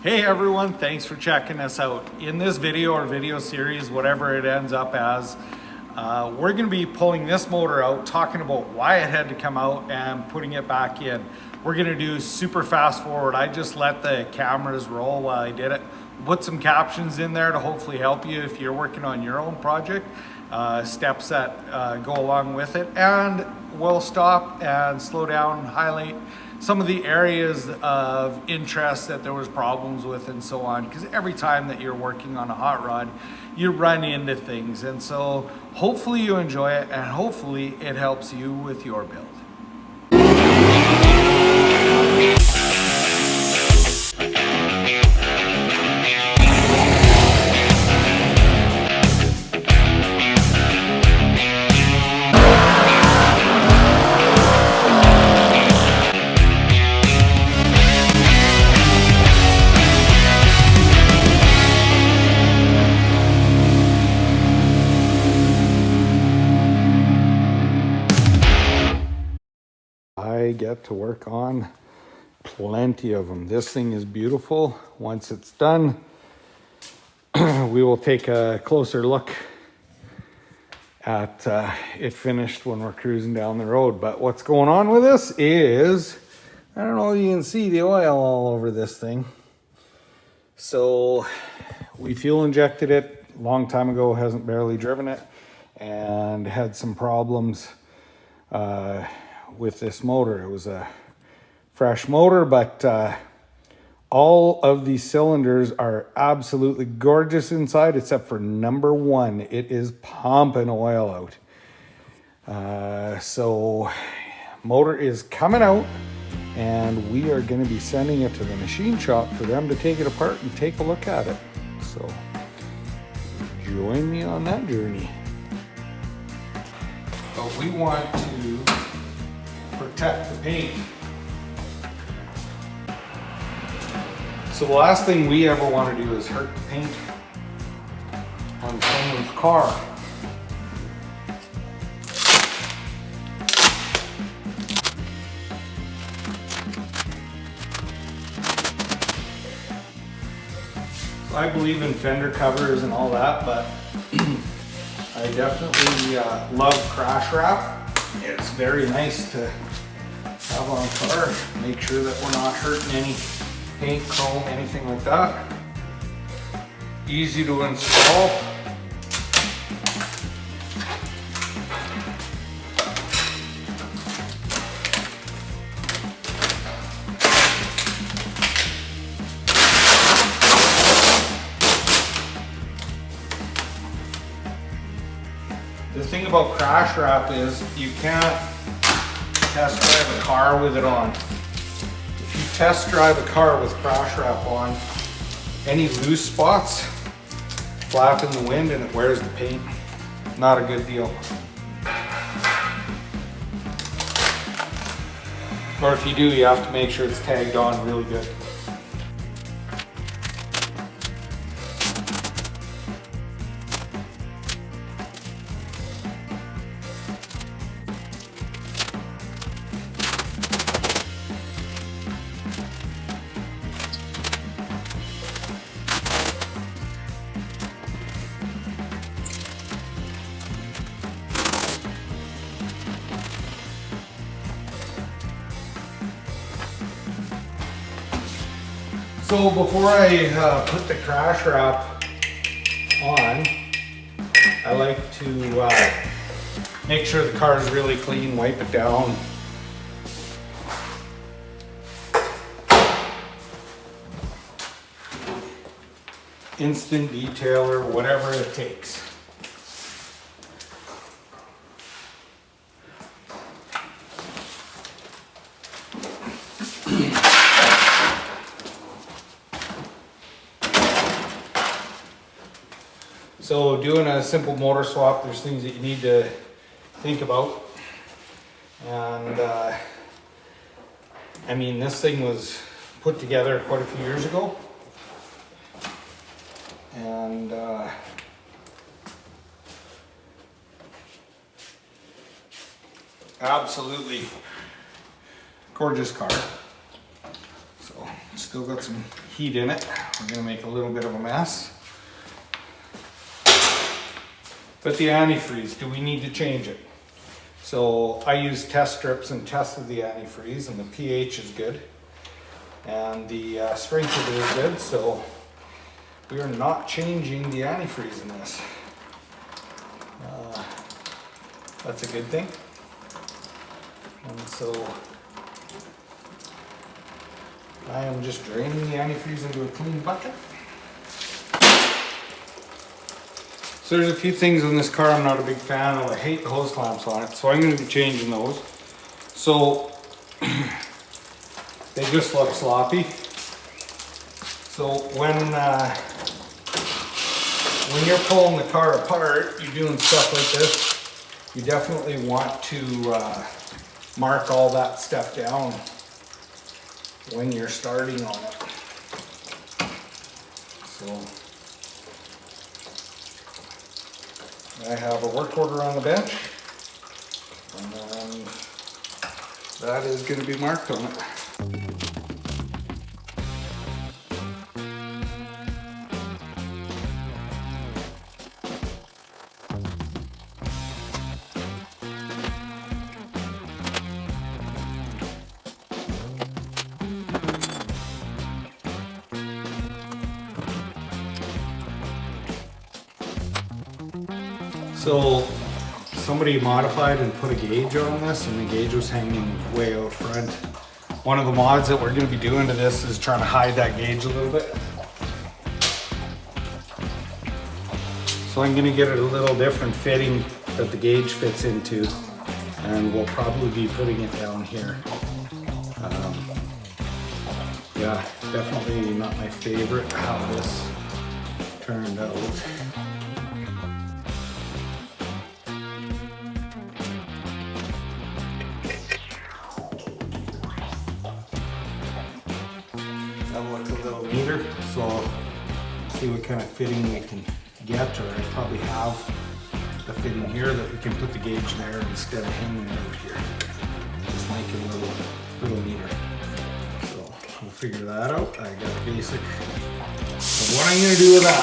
Hey everyone, thanks for checking us out. In this video or video series, whatever it ends up as, we're going to be pulling this motor out, talking about why it had to come out and putting it back in. We're going to do super fast forward. I just let the cameras roll while I did it. Put some captions in there to hopefully help you if you're working on your own project, steps that go along with it. And we'll stop and slow down and highlight some of the areas of interest that there was problems with and so on, because every time that you're working on a hot rod you run into things, and so hopefully you enjoy it and hopefully it helps you with your build. I get to work on plenty of them. This thing is beautiful. Once it's done, we will take a closer look at it finished when we're cruising down the road. But what's going on with this is, I don't know if you can see the oil all over this thing. So we fuel injected it a long time ago, hasn't barely driven it, and had some problems with this motor. It was a fresh motor, but all of these cylinders are absolutely gorgeous inside except for number one. It is pumping oil out. So motor is coming out and we are going to be sending it to the machine shop for them to take it apart and take a look at it. So join me on that journey. But we want to protect the paint. So the last thing we ever want to do is hurt the paint on someone's car. So I believe in fender covers and all that, but I definitely love crash wrap. It's very nice to have on a car. Make sure that we're not hurting any paint, chrome, anything like that. Easy to install. The thing about crash wrap is you can't test drive a car with it on. If you test drive a car with crash wrap on, any loose spots flap in the wind and it wears the paint. Not a good deal. Or if you do, you have to make sure it's tagged on really good. So before I put the crash wrap on, I like to make sure the car is really clean, wipe it down. Instant detailer, whatever it takes. So doing a simple motor swap, there's things that you need to think about. And I mean, this thing was put together quite a few years ago. And absolutely gorgeous car. So still got some heat in it. We're gonna make a little bit of a mess. But the antifreeze, do we need to change it? So I used test strips and tested the antifreeze, and the pH is good. And the strength of it is good, so we are not changing the antifreeze in this. That's a good thing. And so I am just draining the antifreeze into a clean bucket. So there's a few things in this car I'm not a big fan of. I hate the hose clamps on it, so I'm going to be changing those. So they just look sloppy. So when you're pulling the car apart, you're doing stuff like this, you definitely want to mark all that stuff down when you're starting on it. So I have a work order on the bench, and that is going to be marked on it. So somebody modified and put a gauge on this, and the gauge was hanging way out front. One of the mods that we're going to be doing to this is trying to hide that gauge a little bit. So I'm going to get it a little different fitting that the gauge fits into, and we'll probably be putting it down here. Yeah, definitely not my favorite how this turned out. That'll look a little neater, so I'll see what kind of fitting we can get, or I probably have the fitting here that we can put the gauge there instead of hanging it out here. Just make it a little neater. So we'll figure that out. I got a basic of what I'm going to do with that.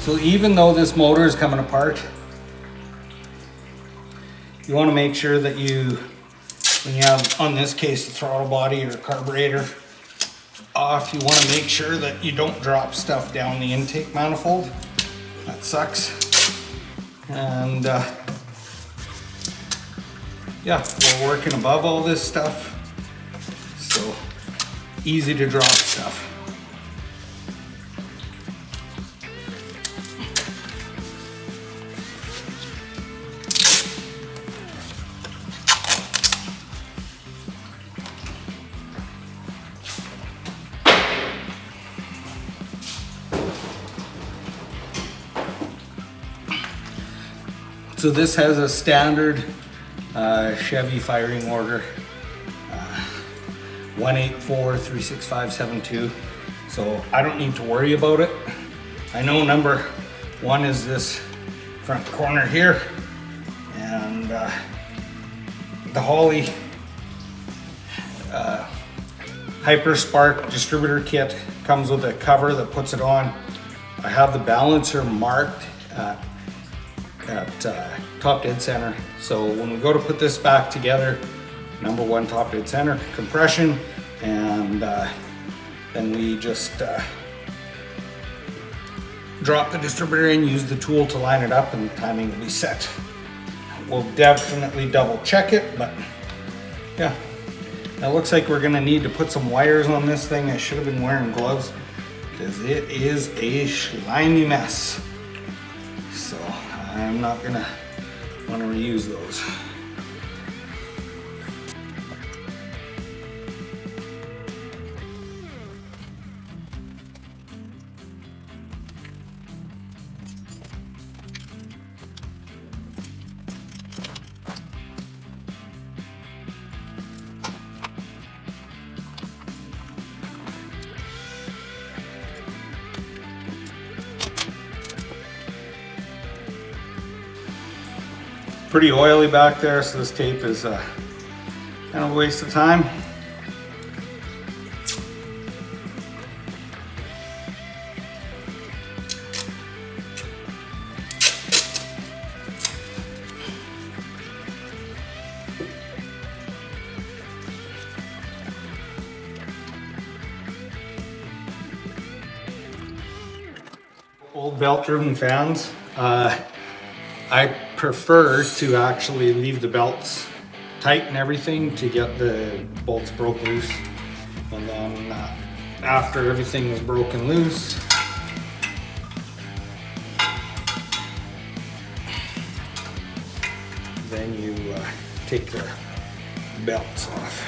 So even though this motor is coming apart, you want to make sure that you, when you have, on this case, the throttle body or carburetor off, you want to make sure that you don't drop stuff down the intake manifold. That sucks. And yeah, we're working above all this stuff, so easy to drop stuff. So this has a standard Chevy firing order, 184-36572. So I don't need to worry about it. I know number one is this front corner here, and the Holley Hyper Spark distributor kit comes with a cover that puts it on. I have the balancer marked at top dead center. So when we go to put this back together, number one, top dead center, compression, and then we just drop the distributor in, use the tool to line it up, and the timing will be set. We'll definitely double check it, but yeah. Now it looks like we're gonna need to put some wires on this thing. I should have been wearing gloves because it is a slimy mess. So I'm not gonna want to reuse those. Pretty oily back there, so this tape is kind of a waste of time. Old belt-driven fans. I prefer to actually leave the belts tight and everything to get the bolts broke loose. And then after everything is broken loose, then you take the belts off.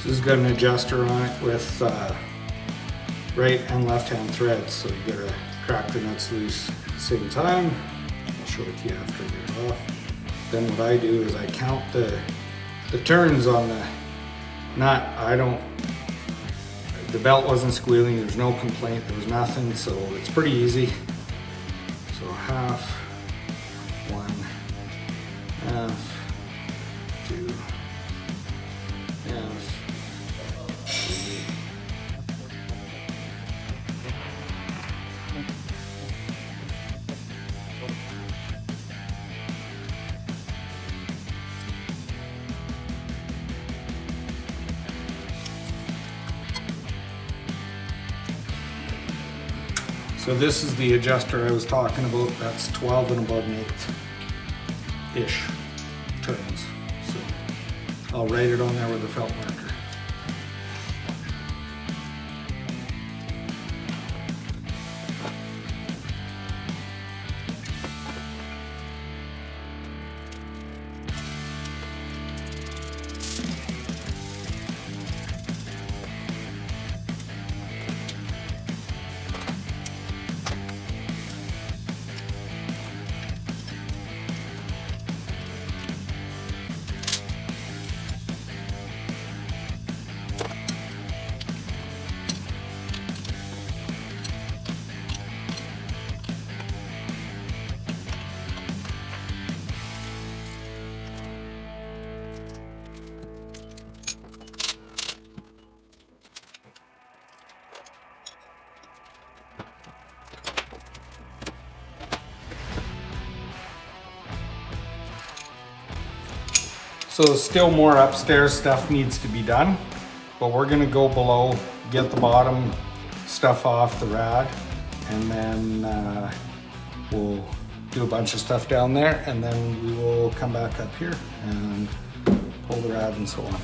This has got an adjuster on it with right and left hand threads, so you gotta crack the nuts loose at the same time. I'll show it to you after I get it off. Then what I do is I count the turns on the nut. The belt wasn't squealing, there's no complaint, there was nothing, so it's pretty easy. So half, one, half, two, half, three. So this is the adjuster I was talking about. That's 12 and about an eighth-ish turns. So I'll write it on there with a felt marker. So still more upstairs stuff needs to be done, but we're gonna go below, get the bottom stuff off the rad, and then we'll do a bunch of stuff down there, and then we will come back up here and pull the rad and so on.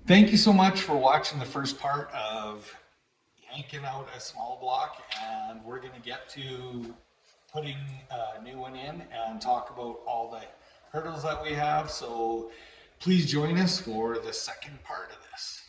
Thank you so much for watching the first part of yanking out a small block, and we're going to get to putting a new one in and talk about all the hurdles that we have. So please join us for the second part of this.